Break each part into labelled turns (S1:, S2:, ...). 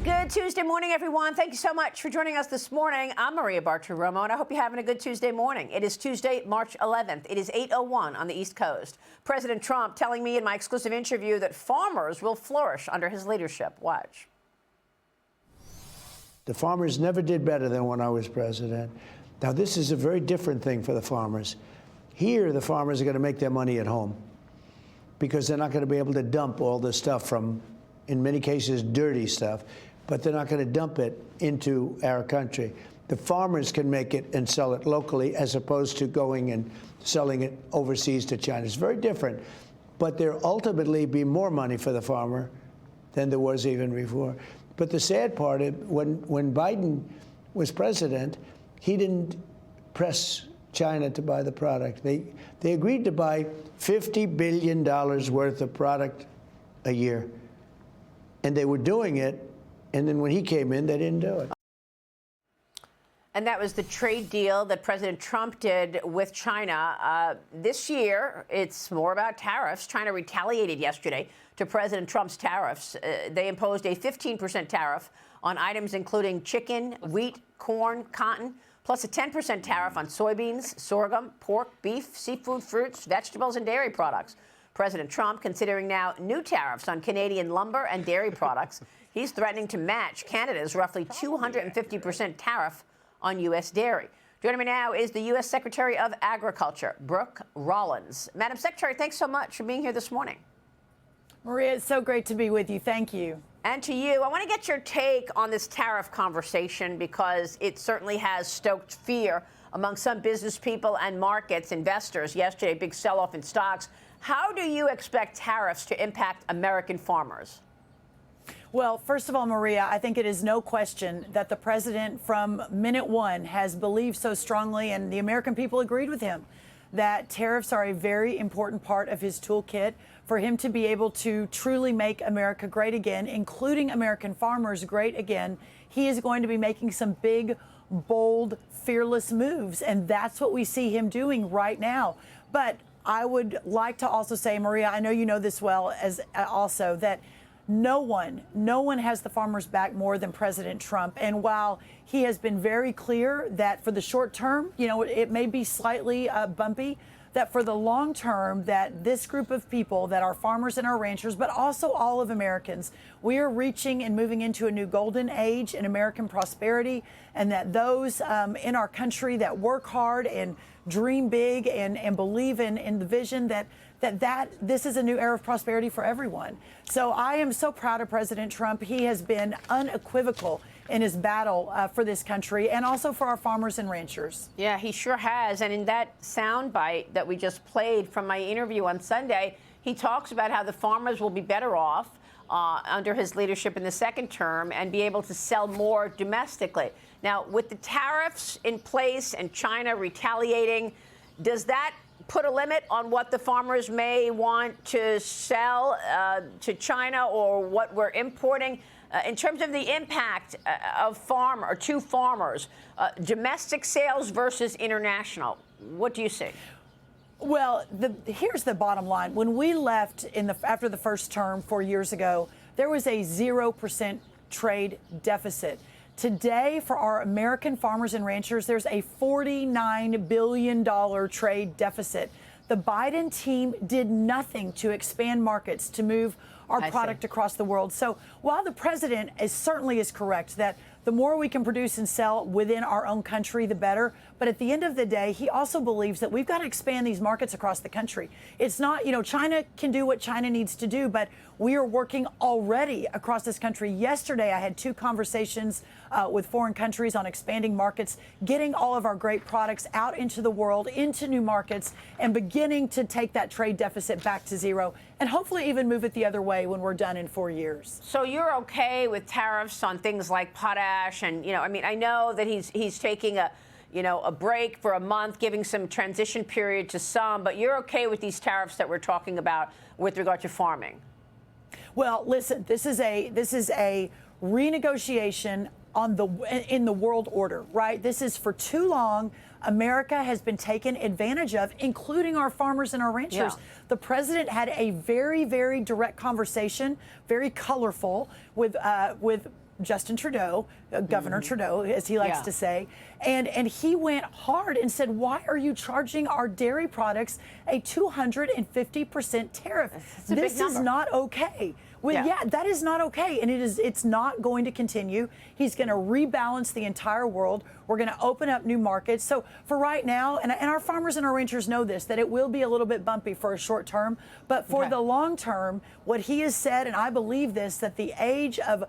S1: Good Tuesday morning, everyone. Thank you so much for joining us this morning. I'm Maria Bartiromo, and I hope you're having a good Tuesday morning. It is Tuesday, March 11th. It is 8:01 on the East Coast. President Trump telling me in my exclusive interview that farmers will flourish under his leadership. Watch.
S2: The farmers never did better than when I was president. Now, this is a very different thing for the farmers. Here, the farmers are going to make their money at home because they're not going to be able to dump all this stuff from, in many cases, dirty stuff, but they're not going to dump it into our country. The farmers can make it and sell it locally as opposed to going and selling it overseas to China. It's very different, but there'll ultimately be more money for the farmer than there was even before. But the sad part, when Biden was president, he didn't press China to buy the product. They agreed to buy $50 billion worth of product a year. And they were doing it, and then when he came in, they didn't do it.
S1: And that was the trade deal that President Trump did with China. This year, it's more about tariffs. China retaliated yesterday to President Trump's tariffs. They imposed a 15% tariff on items including chicken, wheat, corn, cotton, plus a 10% tariff on soybeans, sorghum, pork, beef, seafood, fruits, vegetables, and dairy products. President Trump considering now new tariffs on Canadian lumber and dairy products. He's threatening to match Canada's roughly 250% tariff on U.S. dairy. Joining me now is the U.S. Secretary of Agriculture, Brooke Rollins. Madam Secretary, thanks so much for being here this morning.
S3: Maria, it's so great to be with you. Thank you.
S1: And to you, I want to get your take on this tariff conversation because it certainly has stoked fear among some business people and markets, investors. Yesterday, big sell-off in stocks. How do you expect tariffs to impact American farmers?
S3: Well, first of all, Maria, I think it is no question that the president from minute one has believed so strongly, and the American people agreed with him, that tariffs are a very important part of his toolkit for him to be able to truly make America great again, including American farmers great again. He is going to be making some big, bold, fearless moves, and that's what we see him doing right now. But I would like to also say, Maria, I know you know this well as also, that no one has the farmers back more than President Trump. And while he has been very clear that for the short term, it may be slightly bumpy, that for the long term, that this group of people, that are farmers and our ranchers, but also all of Americans, we are reaching and moving into a new golden age in American prosperity, and that those in our country that work hard and dream big and believe in the vision that this is a new era of prosperity for everyone. So I am so proud of President Trump. He has been unequivocal in his battle for this country and also for our farmers and ranchers.
S1: Yeah, he sure has. And in that soundbite that we just played from my interview on Sunday, he talks about how the farmers will be better off under his leadership in the second term and be able to sell more domestically. Now, with the tariffs in place and China retaliating, does that put a limit on what the farmers may want to sell to China or what we're importing? In terms of the impact of farmers, domestic sales versus international, what do you see?
S3: Well, here's the bottom line. When we left after the first term 4 years ago, there was a 0% trade deficit. Today, for our American farmers and ranchers, there's a $49 billion trade deficit. The Biden team did nothing to expand markets, to move our product across the world. So while the president certainly is correct that the more we can produce and sell within our own country, the better. But at the end of the day, he also believes that we've got to expand these markets across the country. It's not, China can do what China needs to do, but we are working already across this country. Yesterday, I had 2 conversations with foreign countries on expanding markets, getting all of our great products out into the world, into new markets, and beginning to take that trade deficit back to zero, and hopefully even move it the other way when we're done in 4 years.
S1: So you're okay with tariffs on things like potash, and I know that he's taking a break for a month, giving some transition period to some, but you're okay with these tariffs that we're talking about with regard to farming?
S3: Well, listen, this is a renegotiation in the world order, right? This is for too long. America has been taken advantage of, including our farmers and our ranchers. Yeah. The president had a very, very direct conversation, very colorful, with Justin Trudeau, Governor Trudeau, as he likes to say, and he went hard and said, why are you charging our dairy products a 250% tariff? This is not okay. Well, that is not okay, and it's not going to continue. He's going to rebalance the entire world. We're going to open up new markets. So for right now, and our farmers and our ranchers know this, that it will be a little bit bumpy for a short term, but for the long term, what he has said, and I believe this, that the age of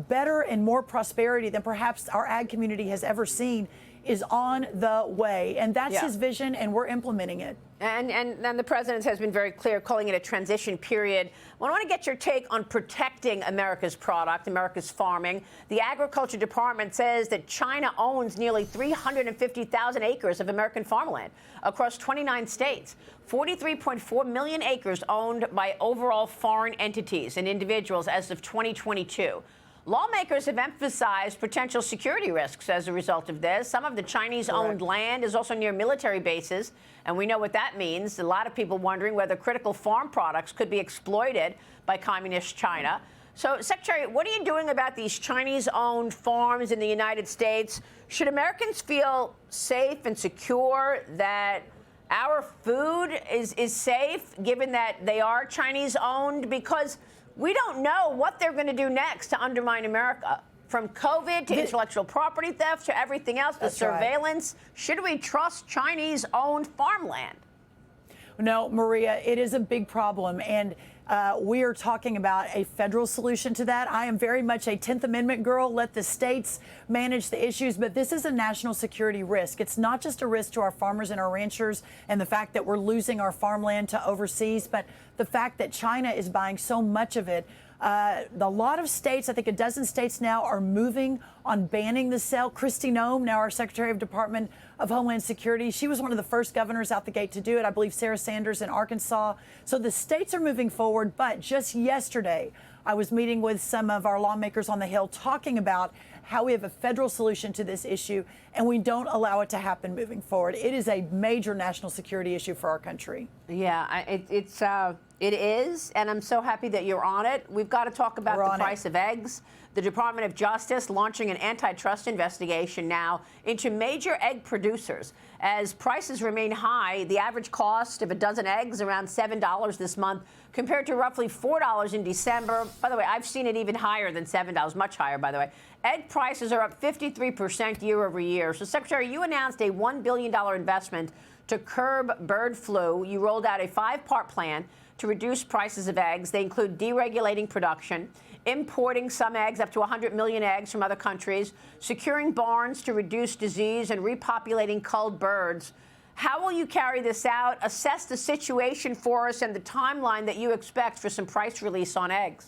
S3: better and more prosperity than perhaps our ag community has ever seen is on the way, and that's his vision, and we're implementing it.
S1: And the president has been very clear, calling it a transition period. Well, I want to get your take on protecting America's product, America's farming. The Agriculture Department says that China owns nearly 350,000 acres of American farmland across 29 states, 43.4 million acres owned by overall foreign entities and individuals as of 2022. Lawmakers have emphasized potential security risks as a result of this. Some of the Chinese-owned land is also near military bases, and we know what that means. A lot of people wondering whether critical farm products could be exploited by communist China. So, Secretary, what are you doing about these Chinese-owned farms in the United States? Should Americans feel safe and secure that our food is safe, given that they are Chinese-owned? Because we don't know what they're going to do next to undermine America, from COVID to intellectual property theft to everything else, the surveillance. Should we trust Chinese-owned farmland?
S3: No, Maria, it is a big problem, and we are talking about a federal solution to that. I am very much a 10th Amendment girl. Let the states manage the issues, but this is a national security risk. It's not just a risk to our farmers and our ranchers and the fact that we're losing our farmland to overseas, but the fact that China is buying so much of it. A lot of states, I think a dozen states now, are moving on banning the sale. Kristi Noem, now our Secretary of Department of Homeland Security, she was one of the first governors out the gate to do it. I believe Sarah Sanders in Arkansas. So the states are moving forward. But just yesterday, I was meeting with some of our lawmakers on the Hill talking about how we have a federal solution to this issue, and we don't allow it to happen moving forward. It is a major national security issue for our country.
S1: Yeah, it is, and I'm so happy that you're on it. We've got to talk about the price of eggs. The Department of Justice launching an antitrust investigation now into major egg producers. As prices remain high, the average cost of a dozen eggs around $7 this month, compared to roughly $4 in December. By the way, I've seen it even higher than $7, much higher, by the way. Egg prices are up 53% year over year. So, Secretary, you announced a $1 billion investment to curb bird flu. You rolled out a 5-part plan to reduce prices of eggs. They include deregulating production, importing some eggs, up to 100 million eggs from other countries, securing barns to reduce disease, and repopulating culled birds. How will you carry this out? Assess the situation for us and the timeline that you expect for some price release on eggs.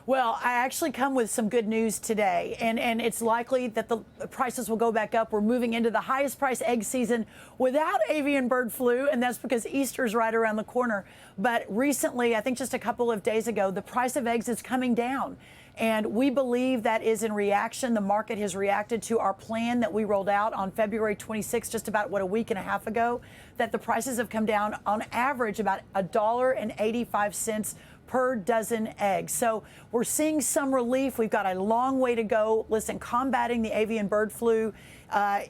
S3: Well, I actually come with some good news today, and it's likely that the prices will go back up. We're moving into the highest price egg season without avian bird flu, and that's because Easter's right around the corner. But recently, I think just a couple of days ago, the price of eggs is coming down. And we believe that is in reaction. The market has reacted to our plan that we rolled out on February 26th, just about, a week and a half ago, that the prices have come down on average about $1.85 per dozen eggs. So we're seeing some relief. We've got a long way to go. Listen, combating the avian bird flu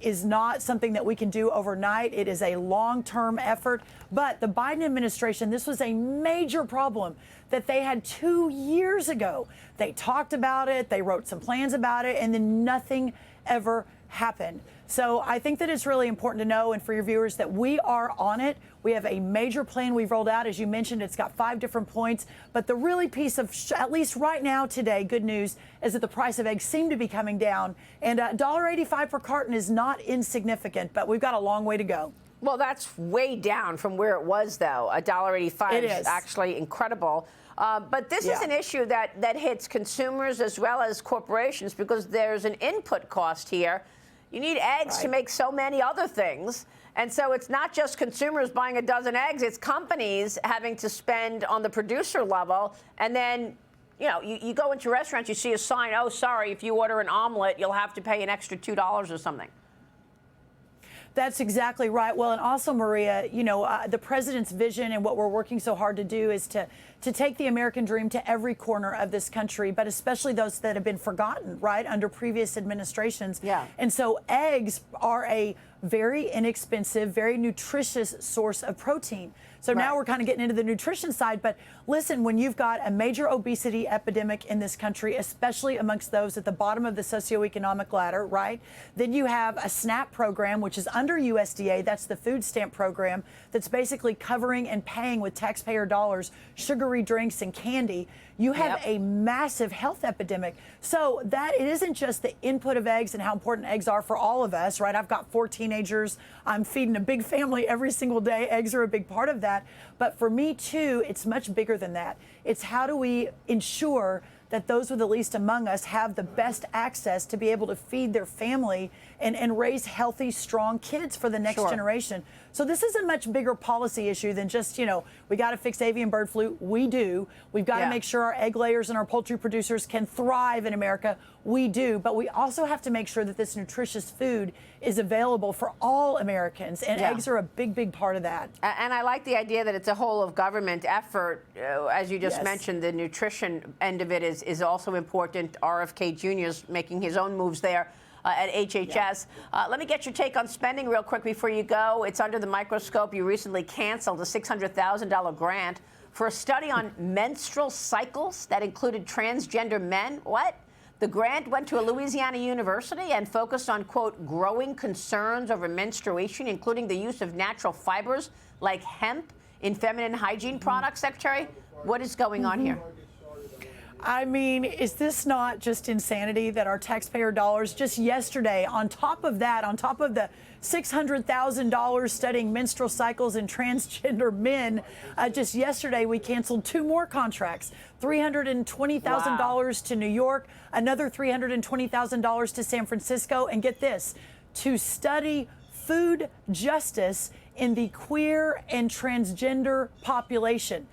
S3: is not something that we can do overnight. It is a long-term effort. But the Biden administration, this was a major problem that they had 2 years ago. They talked about it, they wrote some plans about it, and then nothing ever happened. So I think that it's really important to know, and for your viewers, that we are on it. We have a major plan we've rolled out. As you mentioned, it's got 5 different points. But the really piece of, at least right now today, good news is that the price of eggs seem to be coming down. And $1.85 per carton is not insignificant, but we've got a long way to go.
S1: Well, that's way down from where it was, though. $1.85 is actually incredible. But this is an issue that hits consumers as well as corporations, because there's an input cost here. You need eggs to make so many other things. And so it's not just consumers buying a dozen eggs, it's companies having to spend on the producer level. And then, you go into restaurants, you see a sign, oh, sorry, if you order an omelet, you'll have to pay an extra $2 or something.
S3: That's exactly right. Well, and also, Maria, the president's vision and what we're working so hard to do is to to take the American dream to every corner of this country, but especially those that have been forgotten, right, under previous administrations.
S1: Yeah.
S3: And so eggs are a very inexpensive, very nutritious source of protein. So now we're kind of getting into the nutrition side. But listen, when you've got a major obesity epidemic in this country, especially amongst those at the bottom of the socioeconomic ladder, right? Then you have a SNAP program, which is under USDA. That's the food stamp program that's basically covering and paying with taxpayer dollars sugary drinks and candy. You have a massive health epidemic. So that it isn't just the input of eggs and how important eggs are for all of us, right? I've got 4 teenagers. I'm feeding a big family every single day. Eggs are a big part of that. But for me, too, it's much bigger than that. It's how do we ensure that those with the least among us have the best access to be able to feed their family and raise healthy, strong kids for the next generation. So this is a much bigger policy issue than just, we got to fix avian bird flu. We do. We've got to make sure our egg layers and our poultry producers can thrive in America. We do. But we also have to make sure that this nutritious food is available for all Americans. And eggs are a big, big part of that.
S1: And I like the idea that it's a whole of government effort. As you just mentioned, the nutrition end of it is also important. RFK Jr. is making his own moves there at HHS. Let me get your take on spending real quick before you go. It's under the microscope. You recently canceled a $600,000 grant for a study on menstrual cycles that included transgender men. What? The grant went to a Louisiana university and focused on, quote, growing concerns over menstruation, including the use of natural fibers like hemp in feminine hygiene products. Secretary, what is going on here?
S3: I mean, is this not just insanity that our taxpayer dollars just yesterday, on top of that, on top of the $600,000 studying menstrual cycles in transgender men, just yesterday we canceled 2 more contracts, $320,000 to New York, another $320,000 to San Francisco, and get this, to study food justice in the queer and transgender population.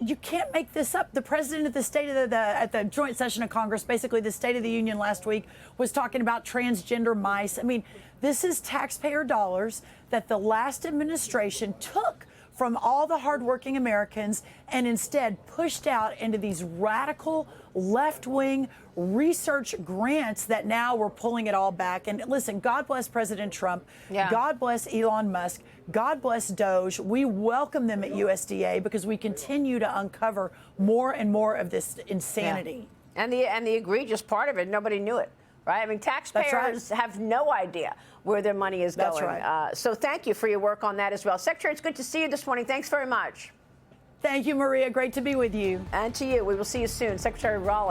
S3: You can't make this up. The president of the at the joint session of Congress, basically the State of the Union last week, was talking about transgender mice. I mean, this is taxpayer dollars that the last administration took from all the hardworking Americans and instead pushed out into these radical left-wing research grants that now we're pulling it all back. And listen, God bless President Trump. God bless Elon Musk. God bless Doge. We welcome them at USDA because we continue to uncover more and more of this insanity.
S1: And the egregious part of it, nobody knew it. Right? I mean, taxpayers have no idea where their money is going.
S3: That's right.
S1: So thank you for your work on that as well. Secretary, it's good to see you this morning. Thanks very much.
S3: Thank you, Maria. Great to be with you.
S1: And to you. We will see you soon. Secretary Rollins.